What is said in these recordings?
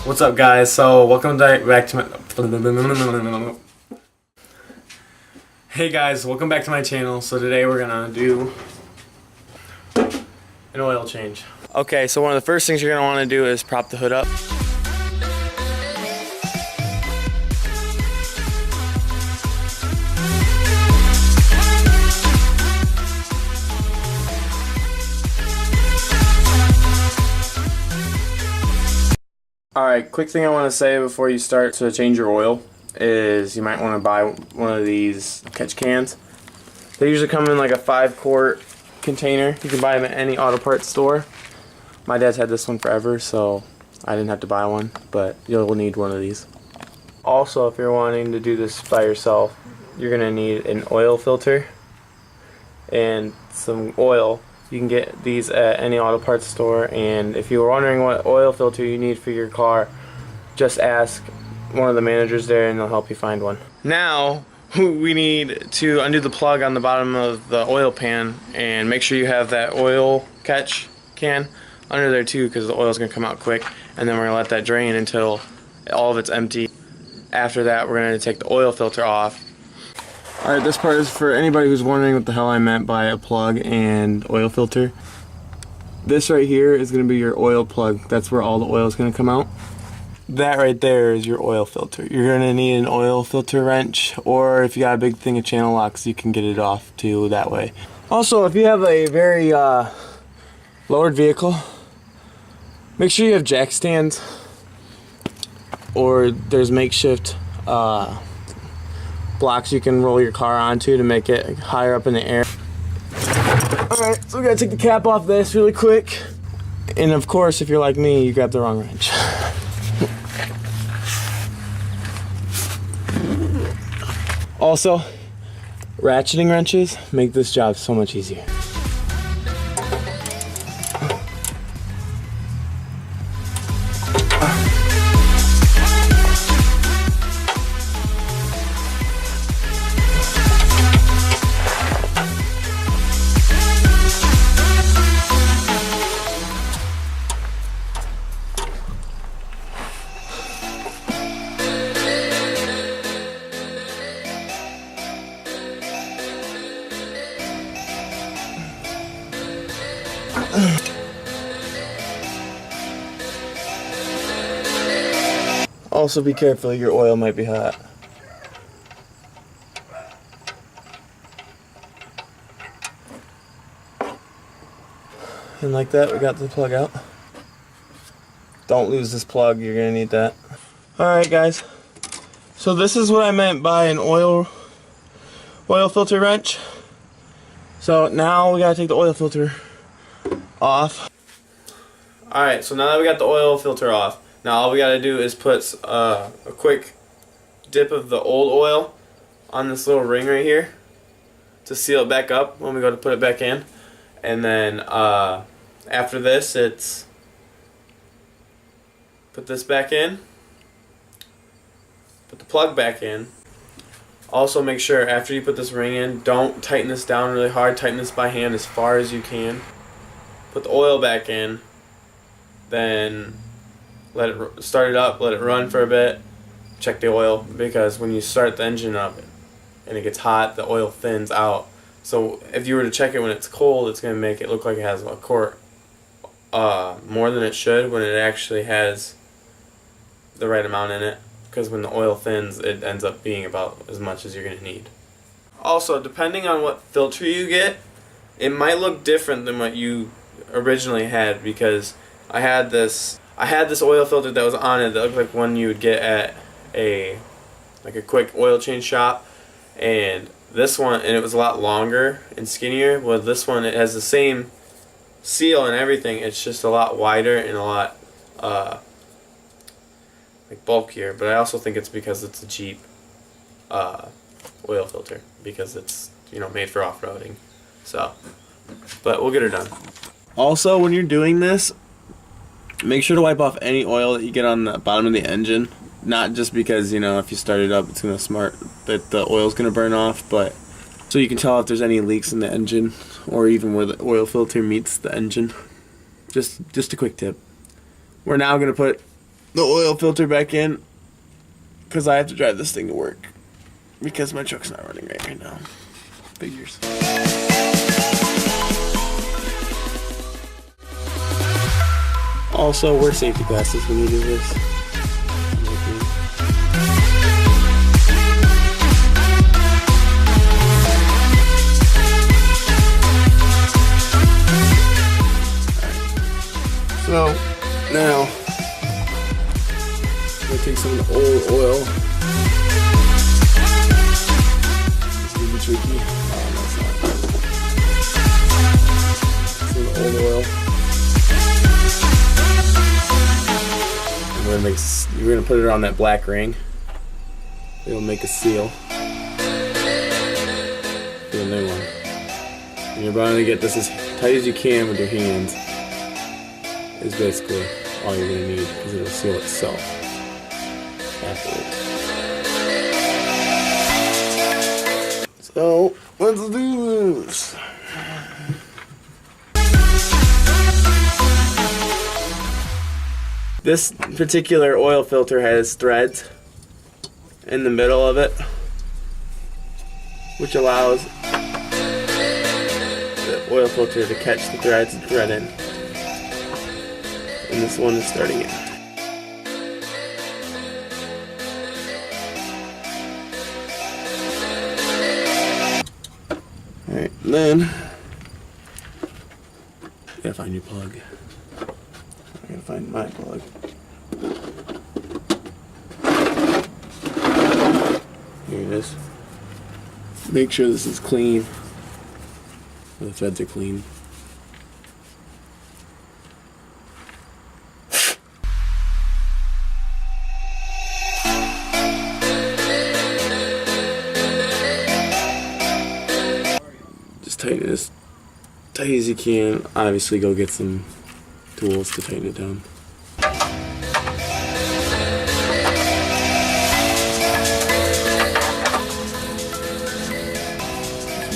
What's up, guys? So welcome back to my Hey guys, welcome back to my channel. So today we're gonna do an oil change. Okay, so one of the first things you're gonna want to do is prop the hood up. Alright, quick thing I want to say before you start to change your oil is you might want to buy one of these catch cans. They usually come in like a 5-quart container. You can buy them at any auto parts store. My dad's had this one forever, so I didn't have to buy one, but you'll need one of these. Also, if you're wanting to do this by yourself, you're going to need an oil filter and some oil. You can get these at any auto parts store, and if you were wondering what oil filter you need for your car, just ask one of the managers there and they'll help you find one. Now we need to undo the plug on the bottom of the oil pan and make sure you have that oil catch can under there too, because the oil is going to come out quick, and then we're going to let that drain until all of it's empty. After that, we're going to take the oil filter off. Alright, this part is for anybody who's wondering what the hell I meant by a plug and oil filter. This right here is going to be your oil plug. That's where all the oil is going to come out. That right there is your oil filter. You're going to need an oil filter wrench, or if you got a big thing of channel locks, you can get it off too that way. Also, if you have a very lowered vehicle, make sure you have jack stands, or there's makeshift blocks you can roll your car onto to make it higher up in the air. Alright, so we gotta take the cap off this really quick. And of course, if you're like me, you grabbed the wrong wrench. Also, ratcheting wrenches make this job so much easier. Also be careful, your oil might be hot. And like that, we got the plug out. Don't lose this plug, you're gonna need that. Alright guys, so this is what I meant by an oil filter wrench. So now we gotta take the oil filter off. Alright, so now that we got the oil filter off, now all we gotta do is put a quick dip of the old oil on this little ring right here to seal it back up when we go to put it back in. And then after this, it's put this back in, put the plug back in. Also make sure after you put this ring in, don't tighten this down really hard, tighten this by hand as far as you can. Put the oil back in, then let it start it up, let it run for a bit, check the oil, because when you start the engine up and it gets hot, the oil thins out. So if you were to check it when it's cold, it's going to make it look like it has a quart more than it should, when it actually has the right amount in it, because when the oil thins, it ends up being about as much as you're going to need. Also, depending on what filter you get, it might look different than what you originally had, because I had this oil filter that was on it that looked like one you would get at a quick oil change shop, and this one, and it was a lot longer and skinnier. Well, this one, it has the same seal and everything, it's just a lot wider and a lot like bulkier. But I also think it's because it's a Jeep oil filter, because it's, you know, made for off-roading. So, but we'll get her done. Also, when you're doing this, make sure to wipe off any oil that you get on the bottom of the engine. Not just because, you know, if you start it up, it's going to smart that the oil's going to burn off, but so you can tell if there's any leaks in the engine, or even where the oil filter meets the engine. Just a quick tip. We're now going to put the oil filter back in because I have to drive this thing to work because my truck's not running right now. Figures. Also, wear safety glasses when you do this. So, now, I'm going to take some of the old oil. It's going to be tricky. Oh, no, it's not. Some of the old oil. And we're going to put it on that black ring. It'll make a seal. Do a new one. And you're going to get this as tight as you can with your hands. Is basically all you're going to need because it'll seal itself afterwards. So, let's do this. This particular oil filter has threads in the middle of it, which allows the oil filter to catch the threads and thread in. And this one is starting it. Alright, then you gotta find your plug. I gotta find my plug. Here it is. Make sure this is clean. The threads are clean. Just tighten it as tight as you can. Obviously, go get some tools to tighten it down.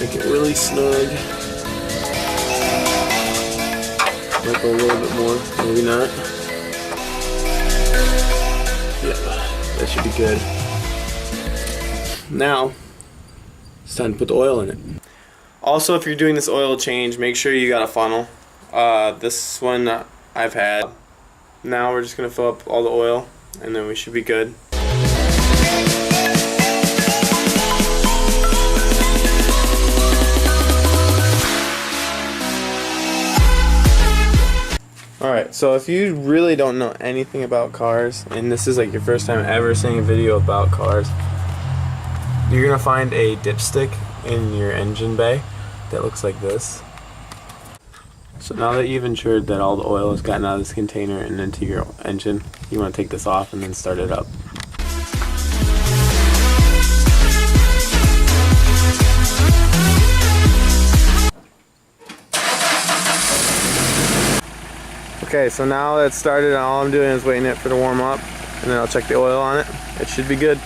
Make it really snug. Might go a little bit more, maybe not. Yeah, that should be good. Now, it's time to put the oil in it. Also, if you're doing this oil change, make sure you got a funnel. This one I've had. Now we're just going to fill up all the oil, and then we should be good. Alright, so if you really don't know anything about cars, and this is like your first time ever seeing a video about cars, you're going to find a dipstick in your engine bay that looks like this. So now that you've ensured that all the oil has gotten out of this container and into your engine, you want to take this off and then start it up. Okay, so now that it's started, all I'm doing is waiting it for it to warm up, and then I'll check the oil on it. It should be good.